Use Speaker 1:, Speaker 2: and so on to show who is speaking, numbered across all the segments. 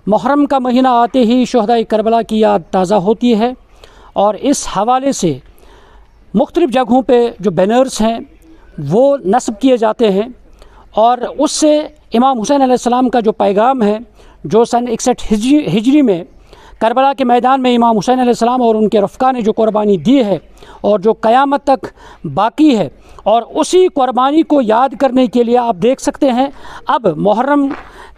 Speaker 1: محرم کا مہینہ آتے ہی شہدائے کربلا کی یاد تازہ ہوتی ہے، اور اس حوالے سے مختلف جگہوں پہ جو بینرز ہیں وہ نصب کیے جاتے ہیں، اور اس سے امام حسین علیہ السلام کا جو پیغام ہے جو سن 61 ہجری میں کربلا کے میدان میں امام حسین علیہ السلام اور ان کے رفقا نے جو قربانی دی ہے اور جو قیامت تک باقی ہے، اور اسی قربانی کو یاد کرنے کے لیے آپ دیکھ سکتے ہیں اب محرم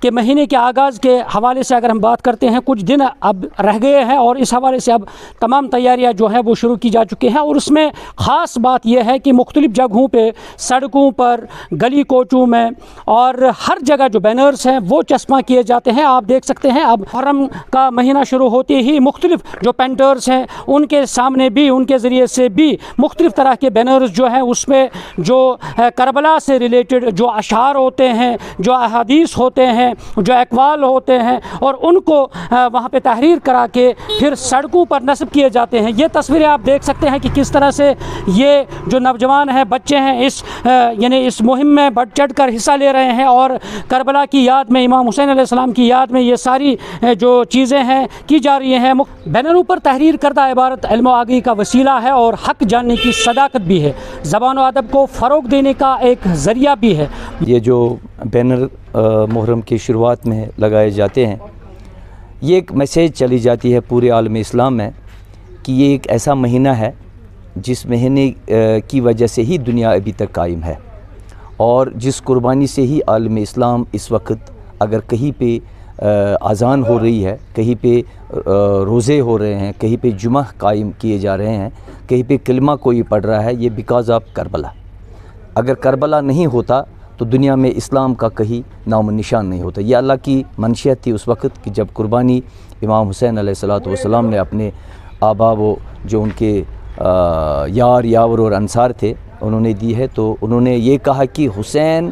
Speaker 1: کے مہینے کے آغاز کے حوالے سے اگر ہم بات کرتے ہیں، کچھ دن اب رہ گئے ہیں اور اس حوالے سے اب تمام تیاریاں جو ہیں وہ شروع کی جا چکی ہیں، اور اس میں خاص بات یہ ہے کہ مختلف جگہوں پہ سڑکوں پر، گلی کوچوں میں اور ہر جگہ جو بینرز ہیں وہ چسپاں کیے جاتے ہیں۔ آپ دیکھ سکتے ہیں اب محرم کا مہینہ شروع ہوتے ہی مختلف جو پینٹرز ہیں ان کے سامنے بھی، ان کے ذریعے سے بھی مختلف طرح کے بینرز جو ہیں اس میں جو کربلا سے ریلیٹڈ جو اشعار ہوتے ہیں، جو احادیث ہوتے ہیں، جو اقوال ہوتے ہیں، اور ان کو وہاں پہ تحریر کرا کے پھر سڑکوں پر نصب کیے جاتے ہیں۔ یہ تصویریں آپ دیکھ سکتے ہیں کہ کس طرح سے یہ جو نوجوان ہیں، بچے ہیں، اس مہم میں بڑھ چڑھ کر حصہ لے رہے ہیں، اور کربلا کی یاد میں، امام حسین علیہ السلام کی یاد میں یہ ساری جو چیزیں ہیں کی جا رہی ہیں۔ بینروں پر تحریر کردہ عبارت علم و آگاہی کا وسیلہ ہے اور حق جاننے کی صداقت بھی ہے، زبان و ادب کو فروغ دینے کا ایک ذریعہ بھی ہے۔
Speaker 2: یہ جو بینر محرم کی شروعات میں لگائے جاتے ہیں، یہ ایک میسیج چلی جاتی ہے پورے عالم اسلام میں کہ یہ ایک ایسا مہینہ ہے جس مہینے کی وجہ سے ہی دنیا ابھی تک قائم ہے، اور جس قربانی سے ہی عالم اسلام اس وقت اگر کہیں پہ اذان ہو رہی ہے، کہیں پہ روزے ہو رہے ہیں، کہیں پہ جمعہ قائم کیے جا رہے ہیں، کہیں پہ کلمہ کوئی پڑھ رہا ہے، یہ بیکاز آف کربلا۔ اگر کربلا نہیں ہوتا تو دنیا میں اسلام کا کہیں نام و نشان نہیں ہوتا۔ یہ اللہ کی منشیت تھی اس وقت کہ جب قربانی امام حسین علیہ السلام نے اپنے آبا و جو ان کے یار یاور اور انصار تھے انہوں نے دی ہے، تو انہوں نے یہ کہا کہ حسین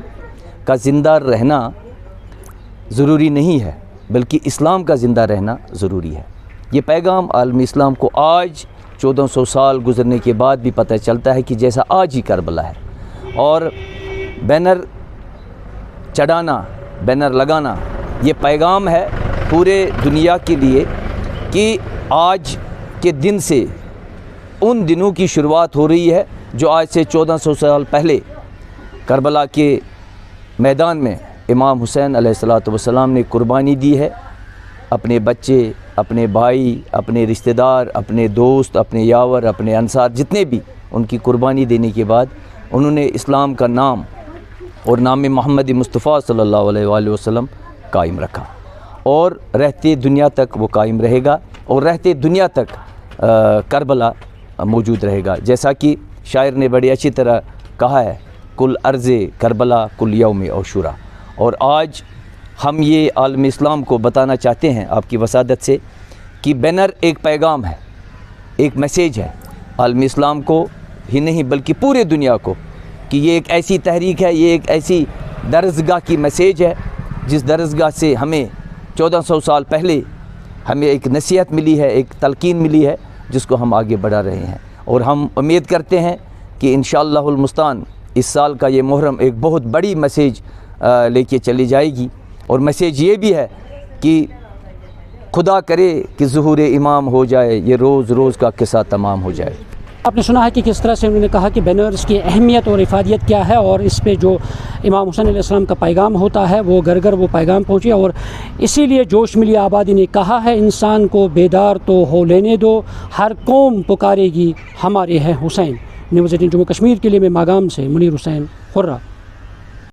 Speaker 2: کا زندہ رہنا ضروری نہیں ہے بلکہ اسلام کا زندہ رہنا ضروری ہے۔ یہ پیغام عالم اسلام کو آج 1400 سال گزرنے کے بعد بھی پتہ چلتا ہے کہ جیسا آج ہی کربلا ہے، اور بینر چڑھانا، بینر لگانا یہ پیغام ہے پورے دنیا کے لیے کہ آج کے دن سے ان دنوں کی شروعات ہو رہی ہے جو آج سے 1400 سال پہلے کربلا کے میدان میں امام حسین علیہ السلام نے قربانی دی ہے۔ اپنے بچے، اپنے بھائی، اپنے رشتہ دار، اپنے دوست، اپنے یاور، اپنے انصار جتنے بھی، ان کی قربانی دینے کے بعد انہوں نے اسلام کا نام اور نام محمد مصطفیٰ صلی اللہ علیہ وآلہ وسلم قائم رکھا، اور رہتے دنیا تک وہ قائم رہے گا، اور رہتے دنیا تک کربلا موجود رہے گا۔ جیسا کہ شاعر نے بڑی اچھی طرح کہا ہے، کل ارض کربلا کل یوم عاشورا۔ اور آج ہم یہ عالم اسلام کو بتانا چاہتے ہیں آپ کی وسادت سے کہ بینر ایک پیغام ہے، ایک میسیج ہے عالم اسلام کو ہی نہیں بلکہ پورے دنیا کو، کہ یہ ایک ایسی تحریک ہے، یہ ایک ایسی درسگاہ کی میسیج ہے جس درسگاہ سے ہمیں 1400 سال پہلے ہمیں ایک نصیحت ملی ہے، ایک تلقین ملی ہے جس کو ہم آگے بڑھا رہے ہیں، اور ہم امید کرتے ہیں کہ انشاءاللہ المستعان اس سال کا یہ محرم ایک بہت بڑی میسیج لے کے چلی جائے گی، اور میسیج یہ بھی ہے کہ خدا کرے کہ ظہور امام ہو جائے، یہ روز روز کا قصہ تمام ہو جائے۔
Speaker 1: آپ نے سنا ہے کہ کس طرح سے انہوں نے کہا کہ بینرز کی اہمیت اور افادیت کیا ہے، اور اس پہ جو امام حسین علیہ السلام کا پیغام ہوتا ہے وہ گھر گھر وہ پیغام پہنچے، اور اسی لیے جوش ملی آبادی نے کہا ہے انسان کو بیدار تو ہو لینے دو، ہر قوم پکارے گی ہمارے ہیں حسین۔ نیوز 18 جموں کشمیر کے لیے میں ماگام سے منیر حسین خرہ۔